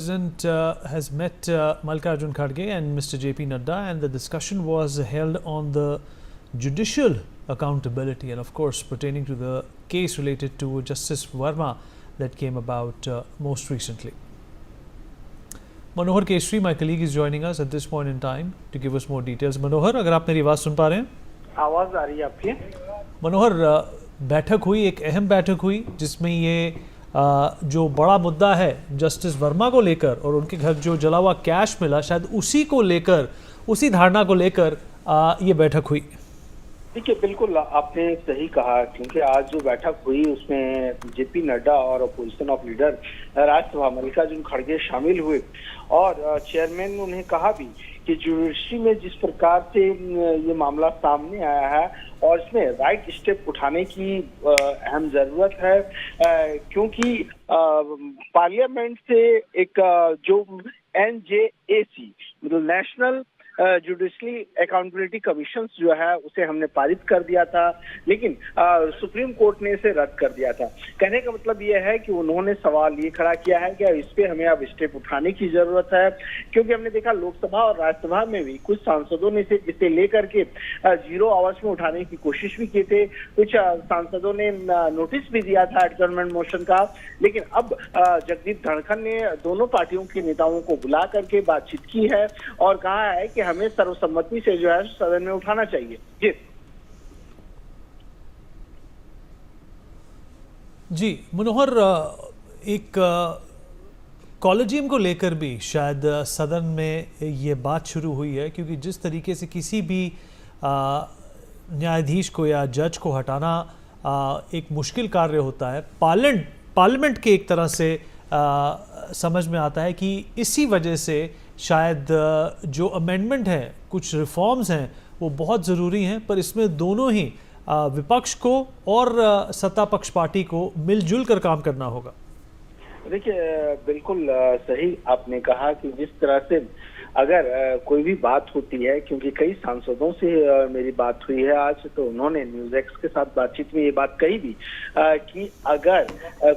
President has met Mallikarjun Kharge and Mr. JP Nadda, and the discussion was held on the judicial accountability and of course pertaining to the case related to Justice Verma that came about most recently. Manohar Keshri, my colleague, is joining us at this point in time to give us more details. Manohar, अगर आप मेरी आवाज़ सुन पा रहे हैं? आवाज़ आ रही है आपकी? मनोहर, बैठक हुई, एक अहम बैठक हुई जिसमें ये जो बड़ा मुद्दा है जस्टिस वर्मा को लेकर और उनके घर जो जला हुआ कैश मिला, शायद उसी को लेकर, उसी धारणा को लेकर ये बैठक हुई। देखिए, बिल्कुल आपने सही कहा, क्योंकि आज जो बैठक हुई उसमें जेपी नड्डा और opposition of leader Rajya Sabha Mallikarjun खड़गे शामिल हुए और चेयरमैन ने उन्हें कहा भी कि जुडिशरी में जिस प्रकार से ये मामला सामने आया है और इसमें राइट स्टेप उठाने की अहम जरूरत है, क्योंकि पार्लियामेंट से एक जो NJAC मतलब नेशनल जुडिशरी अकाउंटेबिलिटी कमीशन जो है उसे हमने पारित कर दिया था, लेकिन सुप्रीम कोर्ट ने इसे रद्द कर दिया था। कहने का मतलब यह है कि उन्होंने सवाल ये खड़ा किया है कि इस पे हमें अब स्टेप उठाने की जरूरत है, क्योंकि हमने देखा लोकसभा और राज्यसभा में भी कुछ सांसदों ने इसे लेकर के 0 आवर्स में उठाने की कोशिश भी की थे। कुछ सांसदों ने नोटिस भी दिया था एडजर्नमेंट मोशन का, लेकिन अब जगदीप धनखड़ ने दोनों पार्टियों के नेताओं को बुला करके बातचीत की है और कहा है कि हमें सर्वसम्मति से जो है सदन में उठाना चाहिए। जी मनोहर, एक कॉलेजियम को लेकर भी शायद सदन में ये बात शुरू हुई है, क्योंकि जिस तरीके से किसी भी न्यायाधीश को या जज को हटाना एक मुश्किल कार्य होता है, पार्लियामेंट के एक तरह से समझ में आता है कि इसी वजह से शायद जो अमेंडमेंट है, कुछ रिफॉर्म्स हैं, वो बहुत ज़रूरी हैं, पर इसमें दोनों ही विपक्ष को और सत्ता पक्ष पार्टी को मिलजुल कर काम करना होगा। देखिए, बिल्कुल सही आपने कहा कि जिस तरह से अगर कोई भी बात होती है, क्योंकि कई सांसदों से मेरी बात हुई है आज, तो उन्होंने न्यूज़ एक्स के साथ बातचीत में ये बात कही भी कि अगर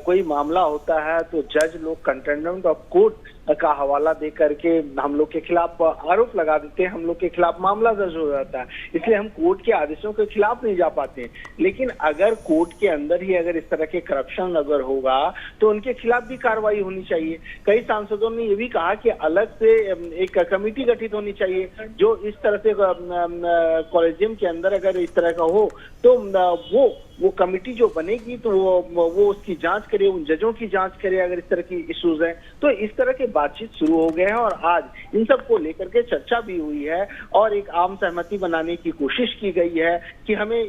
कोई मामला होता है तो जज लोग कंटेम्प्ट ऑफ कोर्ट का हवाला दे करके हम लोग के खिलाफ आरोप लगा देते हैं, हम लोग के खिलाफ मामला दर्ज हो जाता है, इसलिए हम कोर्ट के आदेशों के खिलाफ नहीं जा पाते हैं। लेकिन अगर कोर्ट के अंदर ही अगर इस तरह के करप्शन अगर होगा तो उनके खिलाफ भी कार्रवाई होनी चाहिए। कई सांसदों ने ये भी कहा कि अलग से एक कमेटी गठित होनी चाहिए जो इस तरह से कॉलेजियम के अंदर अगर इस तरह का हो तो वो कमेटी जो बनेगी तो वो उसकी जांच करे, उन जजों की जांच करे अगर इस तरह की इश्यूज हैं। तो इस तरह के बातचीत शुरू हो गए हैं और आज इन सब को लेकर के चर्चा भी हुई है और एक आम सहमति बनाने की कोशिश की गई है कि हमें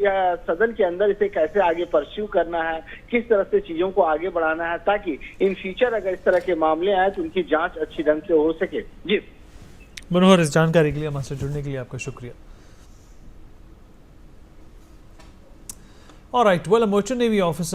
सदन के अंदर इसे कैसे आगे परस्यू करना है, किस तरह से चीजों को आगे बढ़ाना है, ताकि इन फ्यूचर अगर इस तरह के मामले आए तो उनकी जांच अच्छी ढंग से हो सके। जी मनोहर, इस जानकारी के लिए हमारे जुड़ने के लिए आपका शुक्रिया। All right, well, a merchant navy officer